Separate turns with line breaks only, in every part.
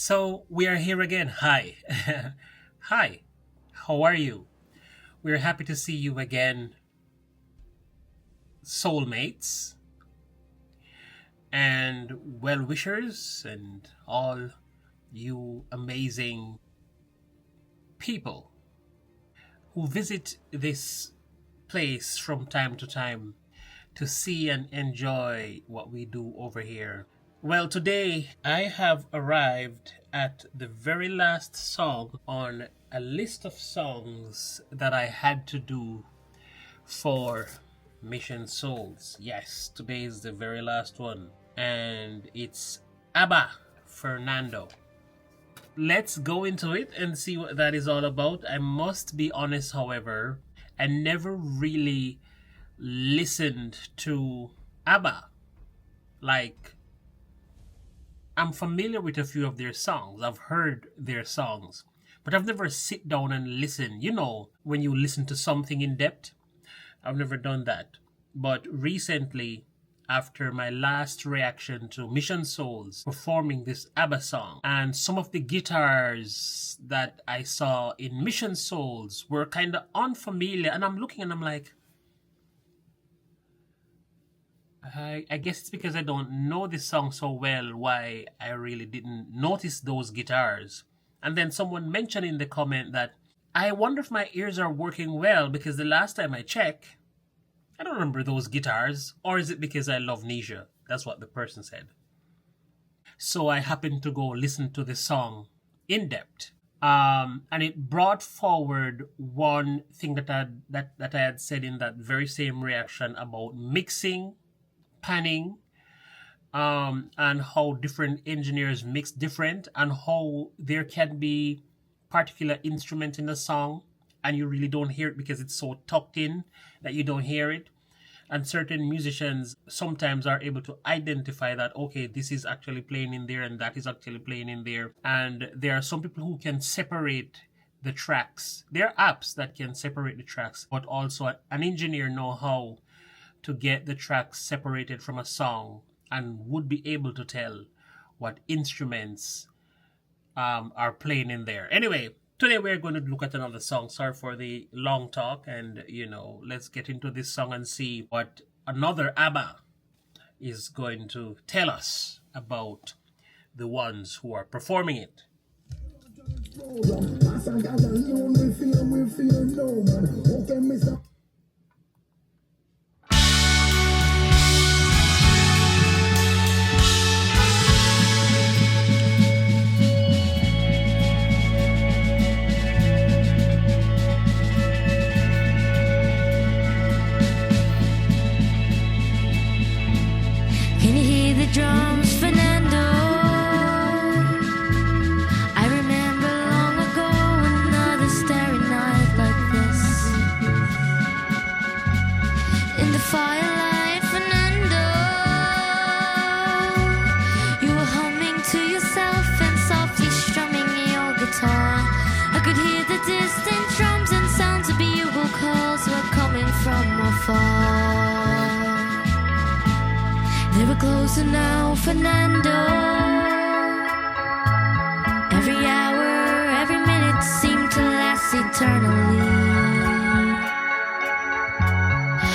So we are here again. Hi. Hi. How are you? We're happy to see you again, soulmates and well wishers and all you amazing people who visit this place from time to time to see and enjoy what we do over here. Well, today I have arrived at the very last song on a list of songs that I had to do for Mission Souls. Yes, today is the very last one, and it's ABBA, Fernando. Let's go into it and see what that is all about. I must be honest, however, I never really listened to ABBA. Like, I'm familiar with a few of their songs. I've heard their songs, but I've never sit down and listen. You know, when you listen to something in depth, I've never done that. But recently, after my last reaction to Mission Souls performing this ABBA song, and some of the guitars that I saw in Mission Souls were kind of unfamiliar, and I'm looking and I'm like, I guess it's because I don't know this song so well why I really didn't notice those guitars. And then someone mentioned in the comment that I wonder if my ears are working well because the last time I checked, I don't remember those guitars. Or is it because I love Nisha? That's what the person said. So I happened to go listen to the song in depth. And it brought forward one thing that I had said in that very same reaction about mixing, panning, and how different engineers mix different, and how there can be particular instrument in the song and you really don't hear it because it's so tucked in that you don't hear it. And certain musicians sometimes are able to identify that, okay, this is actually playing in there and that is actually playing in there. And there are some people who can separate the tracks. There are apps that can separate the tracks, but also an engineer know how to get the tracks separated from a song and would be able to tell what instruments are playing in there. Anyway, today we're going to look at another song. Sorry for the long talk, and let's get into this song and see what another ABBA is going to tell us about the ones who are performing it.
Can you hear the drums, Fernando? I remember long ago another starry night like this. In the firelight, Fernando, you were humming to yourself and softly strumming your guitar. I could hear the distant drums and sounds of bugle calls were coming from afar. They were closer now, Fernando. Every hour, every minute seemed to last eternally.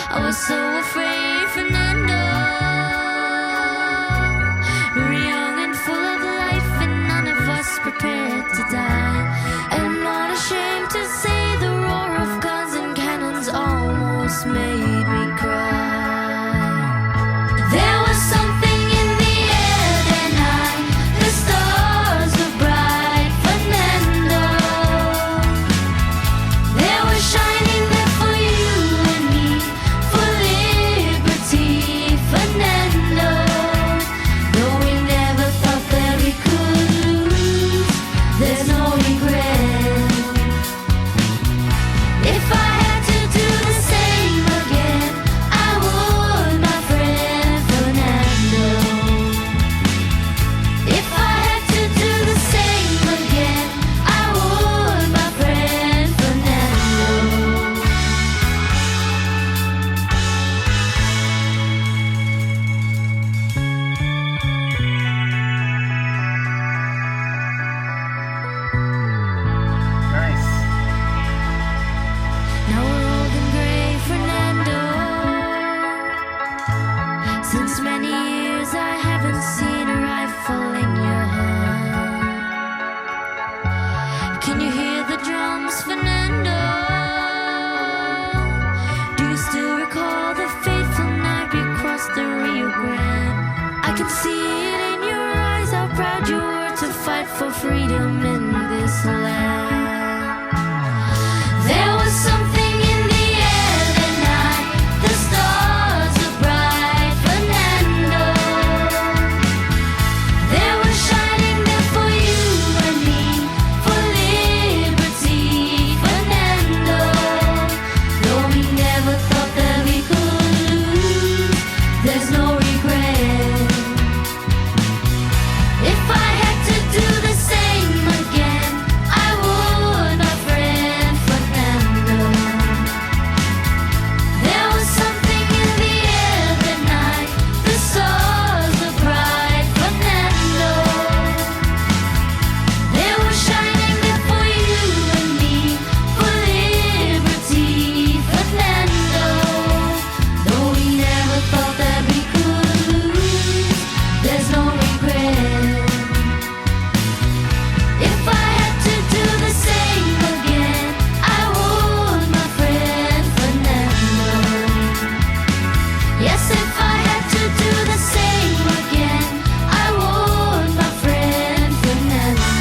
I was so afraid, Fernando. We were young and full of life, and none of us prepared to die. And not ashamed to say, the roar of guns and cannons almost made me cry. There was something in the air that proud you were to fight for freedom in this land. There was something in the air that night. The stars are bright, Fernando. They were shining there for you and me, for liberty, Fernando. Though we never thought that we could lose, there's no regret. If I had to do the same again, I would, my friend Fernando. There was something in the air that night. The stars were bright, Fernando. They were shining there for you and me, for liberty, Fernando. Though we never thought that we could lose, there's no regret. If I had to do the same again, I would, my friend Fernando. Yes, if I had to do the same again, I would, my friend Fernando.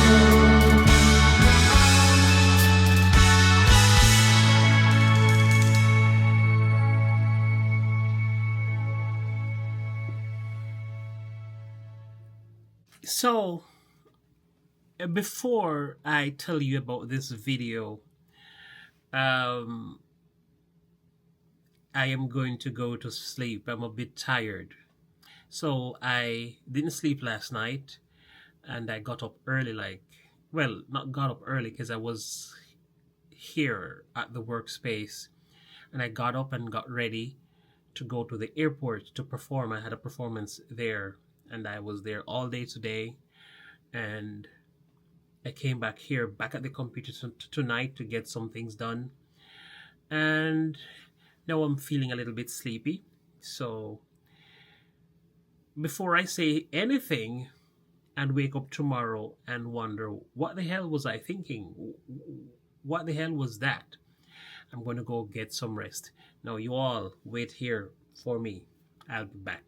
So, before I tell you about this video, um, I am going to go to sleep. I'm a bit tired. So, I didn't sleep last night and I got up early, not got up early because I was here at the workspace, and I got up and got ready to go to the airport to perform. I had a performance there and I was there all day today, and I came back here, back at the computer tonight to get some things done. And now I'm feeling a little bit sleepy. So before I say anything and wake up tomorrow and wonder, what the hell was I thinking? What the hell was that? I'm going to go get some rest. Now you all wait here for me. I'll be back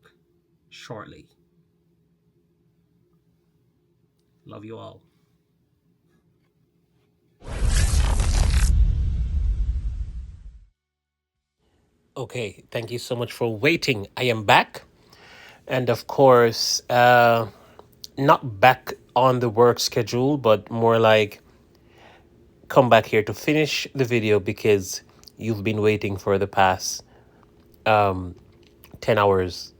shortly. Love you all. Okay, thank you so much for waiting. I am back. And of course, not back on the work schedule, but more like come back here to finish the video because you've been waiting for the past 10 hours.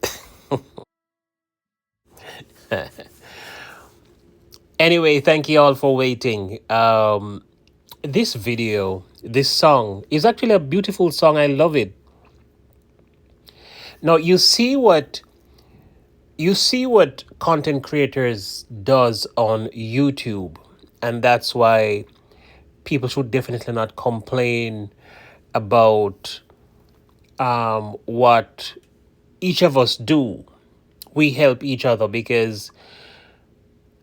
Anyway, thank you all for waiting. This video, this song is actually a beautiful song. I love it. Now you see what content creators does on YouTube, and that's why people should definitely not complain about what each of us do. We help each other, because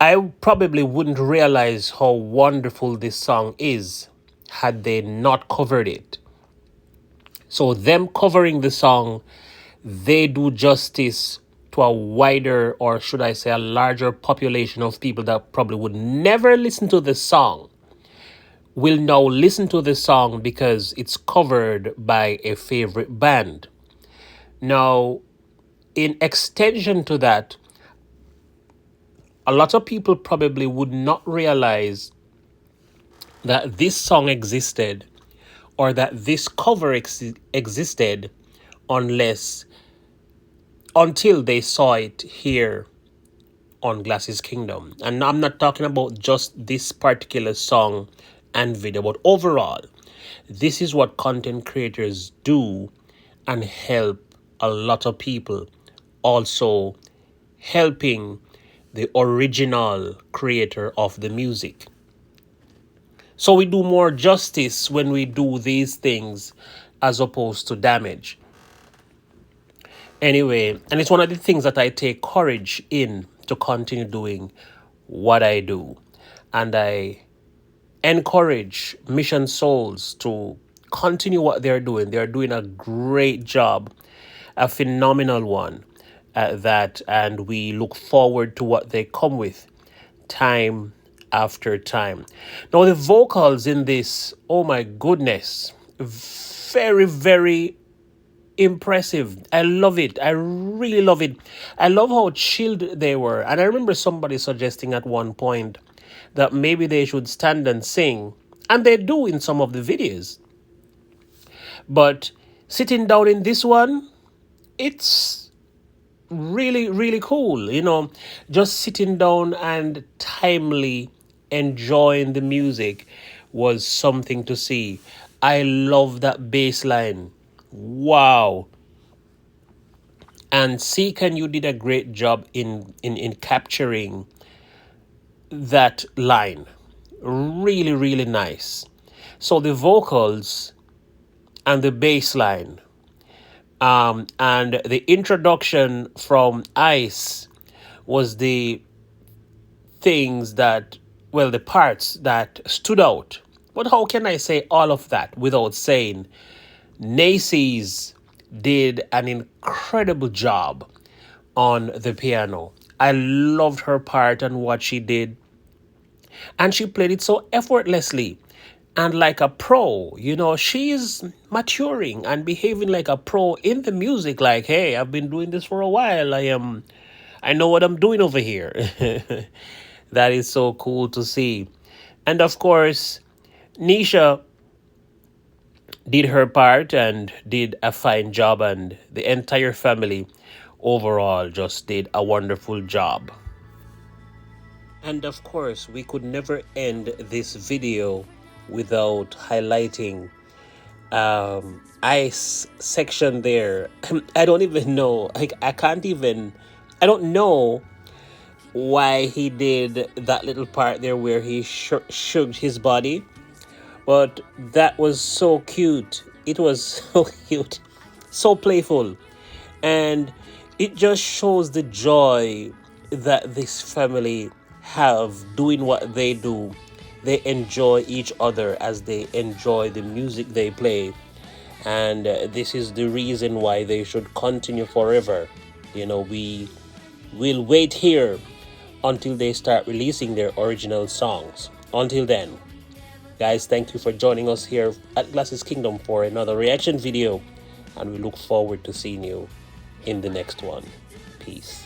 I probably wouldn't realize how wonderful this song is had they not covered it. So them covering the song, they do justice to a wider, or should I say a larger population of people that probably would never listen to the song, will now listen to the song because it's covered by a favorite band. Now, in extension to that, a lot of people probably would not realize that this song existed, or that this cover existed, until they saw it here on Glasses Kingdom. And I'm not talking about just this particular song and video, but overall, this is what content creators do and help a lot of people, also helping the original creator of the music. So we do more justice when we do these things as opposed to damage. Anyway, and it's one of the things that I take courage in to continue doing what I do. And I encourage Mission Souls to continue what they're doing. They're doing a great job, a phenomenal one at that, and we look forward to what they come with time after time. Now, the vocals in this, oh my goodness, very, very impressive. I love it. I really love it. I love how chilled they were. And I remember somebody suggesting at one point that maybe they should stand and sing. And they do in some of the videos. But sitting down in this one, it's really, really cool. You know, just sitting down and timely enjoying the music was something to see. I love that bass line. Wow. And Seekan, you did a great job in capturing that line. Really, really nice. So the vocals and the bass line and the introduction from Ice was the things that, well, the parts that stood out. But how can I say all of that without saying Nacy's did an incredible job on the piano. I loved her part and what she did. And she played it so effortlessly and like a pro. You know, she's maturing and behaving like a pro in the music. Like, hey, I've been doing this for a while. I know what I'm doing over here. That is so cool to see. And of course, Nisha did her part and did a fine job, and the entire family overall just did a wonderful job. And of course, we could never end this video without highlighting Ice section there. I don't even know. I don't know why he did that little part there where he shook his body. But that was so cute. It was so cute. So playful. And it just shows the joy that this family have doing what they do. They enjoy each other as they enjoy the music they play. And this is the reason why they should continue forever. You know, we will wait here until they start releasing their original songs. Until then, guys, thank you for joining us here at Glasses Kingdom for another reaction video. And we look forward to seeing you in the next one. Peace.